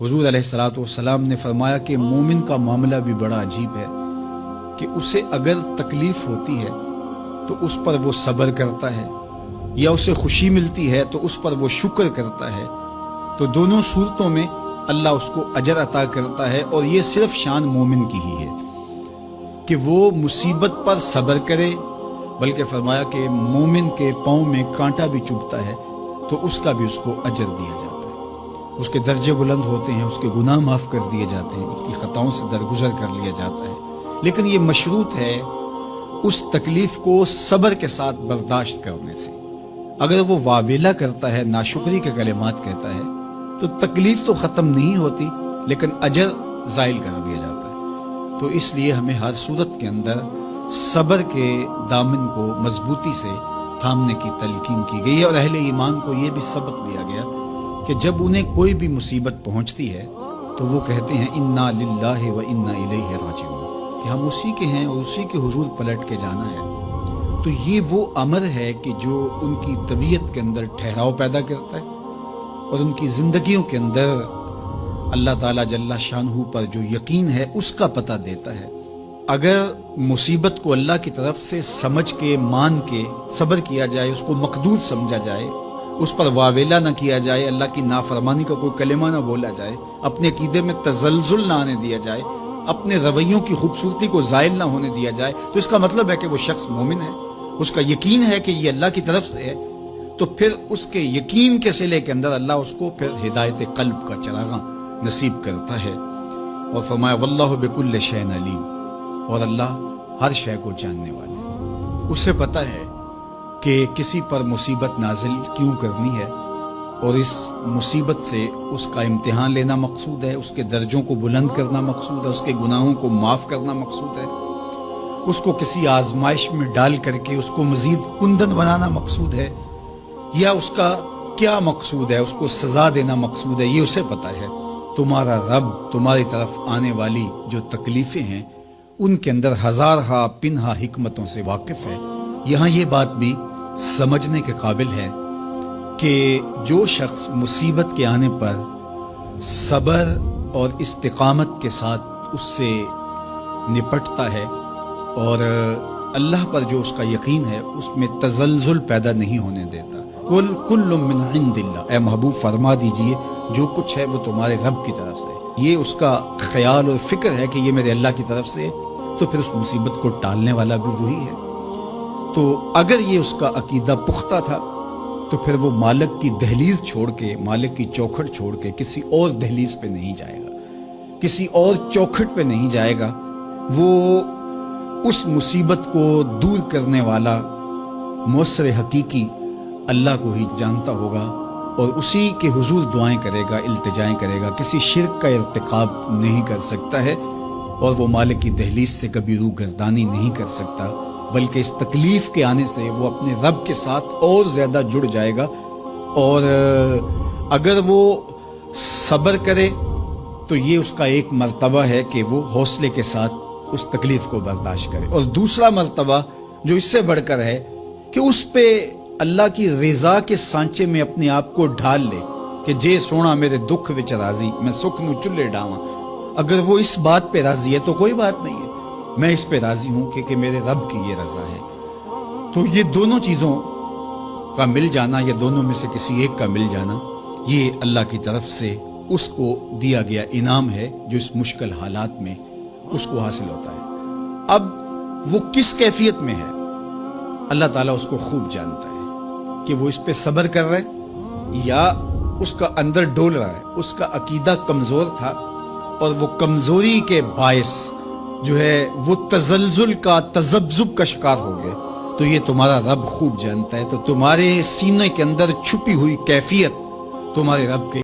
हुजूर अलैहिस्सलातु वस्सलाम ने फरमाया कि मोमिन का मामला भी बड़ा अजीब है कि उसे अगर तकलीफ होती है तो उस पर वो सब्र करता है, या उसे खुशी मिलती है तो उस पर वो शुक्र करता है। तो दोनों सूरतों में अल्लाह उसको अजर अता करता है, और ये सिर्फ शान मोमिन की ही है कि वो मुसीबत पर सब्र करे। बल्कि फरमाया कि मोमिन के पाँव में कांटा भी चुभता है तो उसका भी उसको अजर दिया जाता है, उसके दर्जे बुलंद होते हैं, उसके गुनाह माफ़ कर दिए जाते हैं, उसकी ख़ताओं से दरगुजर कर लिया जाता है। लेकिन ये मशरूत है उस तकलीफ़ को सब्र के साथ बर्दाश्त करने से। अगर वो वावेला करता है, नाशुक्री के कलिमात कहता है, तो तकलीफ़ तो ख़त्म नहीं होती लेकिन अजर ज़ाइल कर दिया जाता है। तो इसलिए हमें हर सूरत के अंदर सब्र के दामन को मजबूती से थामने की तलकीन की गई है। और अहले ईमान को ये भी सबक दिया गया कि जब उन्हें कोई भी मुसीबत पहुंचती है तो वो कहते हैं इन्ना लिल्लाहि व इन्ना इलैहि राजिऊन, कि हम उसी के हैं और उसी के हुजूर पलट के जाना है। तो ये वो अमर है कि जो उनकी तबीयत के अंदर ठहराव पैदा करता है और उनकी ज़िंदगियों के अंदर अल्लाह ताला जल्ला शानहू पर जो यकीन है उसका पता देता है। अगर मुसीबत को अल्लाह की तरफ से समझ के, मान के सब्र किया जाए, उसको मकदूर समझा जाए, उस पर वावेला ना किया जाए, अल्लाह की नाफरमानी का कोई कलिमा ना बोला जाए, अपने अकीदे में तज़ल्ज़ुल ना आने दिया जाए, अपने रवैयों की खूबसूरती को ज़ाइल ना होने दिया जाए, तो इसका मतलब है कि वो शख्स मोमिन है, उसका यकीन है कि ये अल्लाह की तरफ से है। तो फिर उसके यकीन के सिले के अंदर अल्लाह उसको फिर हिदायत क़ल्ब का चराग़ा नसीब करता है। और फरमाया वल्लाहु बिकुल्लि शैइन अलीम, और अल्लाह हर शय को जानने वाला है। उसे पता है कि किसी पर मुसीबत नाजिल क्यों करनी है, और इस मुसीबत से उसका इम्तिहान लेना मकसूद है, उसके दर्जों को बुलंद करना मकसूद है, उसके गुनाहों को माफ़ करना मकसूद है, उसको किसी आजमाइश में डाल करके उसको मज़ीद कुंदन बनाना मकसूद है, या उसका क्या मकसूद है, उसको सज़ा देना मकसूद है, ये उसे पता है। तुम्हारा रब तुम्हारी तरफ आने वाली जो तकलीफ़ें हैं उनके अंदर हज़ारहा पिनहा हिकमतों से वाकिफ़ है। यहाँ ये बात भी समझने के काबिल है कि जो शख्स मुसीबत के आने पर सब्र और इस्तिकामत के साथ उससे निपटता है और अल्लाह पर जो उसका यकीन है उसमें तज़ल्ज़ुल पैदा नहीं होने देता। कुल्लु मिन इंदिल्लाह, ए महबूब फरमा दीजिए जो कुछ है वो तुम्हारे रब की तरफ से। ये उसका ख्याल और फिक्र है कि ये मेरे अल्लाह की तरफ से, तो फिर उस मुसीबत को टालने वाला भी वही है। तो अगर ये उसका अकीदा पुख्ता था तो फिर वो मालिक की दहलीज छोड़ के, मालिक की चौखट छोड़ के किसी और दहलीज पे नहीं जाएगा, किसी और चौखट पे नहीं जाएगा। वो उस मुसीबत को दूर करने वाला मुअस्सिर हकीकी अल्लाह को ही जानता होगा और उसी के हुजूर दुआएं करेगा, इल्तिजाएं करेगा, किसी शिर्क का इर्तिकाब नहीं कर सकता है, और वो मालिक की दहलीज से कभी रूह गर्दानी नहीं कर सकता, बल्कि इस तकलीफ़ के आने से वो अपने रब के साथ और ज़्यादा जुड़ जाएगा। और अगर वो सब्र करे तो ये उसका एक मर्तबा है कि वो हौसले के साथ उस तकलीफ़ को बर्दाश्त करे, और दूसरा मर्तबा जो इससे बढ़कर है कि उस पे अल्लाह की रज़ा के सांचे में अपने आप को ढाल ले कि जे सोना मेरे दुख विच राजी, मैं सुख नू चुल्ले डावां। अगर वो इस बात पे राजी है तो कोई बात नहीं है, मैं इस पे राजी हूँ कि मेरे रब की ये रज़ा है। तो ये दोनों चीज़ों का मिल जाना, या दोनों में से किसी एक का मिल जाना, ये अल्लाह की तरफ से उसको दिया गया इनाम है जो इस मुश्किल हालात में उसको हासिल होता है। अब वो किस कैफियत में है अल्लाह ताला उसको खूब जानता है कि वो इस पे सब्र कर रहा है या उसका अंदर डोल रहा है। उसका अकीदा कमज़ोर था और वो कमज़ोरी के बायस जो है वो तज़ल्ज़ुल का, तज़ब्ज़ुब का शिकार हो गए। तो ये तुम्हारा रब खूब जानता है। तो तुम्हारे सीने के अंदर छुपी हुई कैफियत तुम्हारे रब के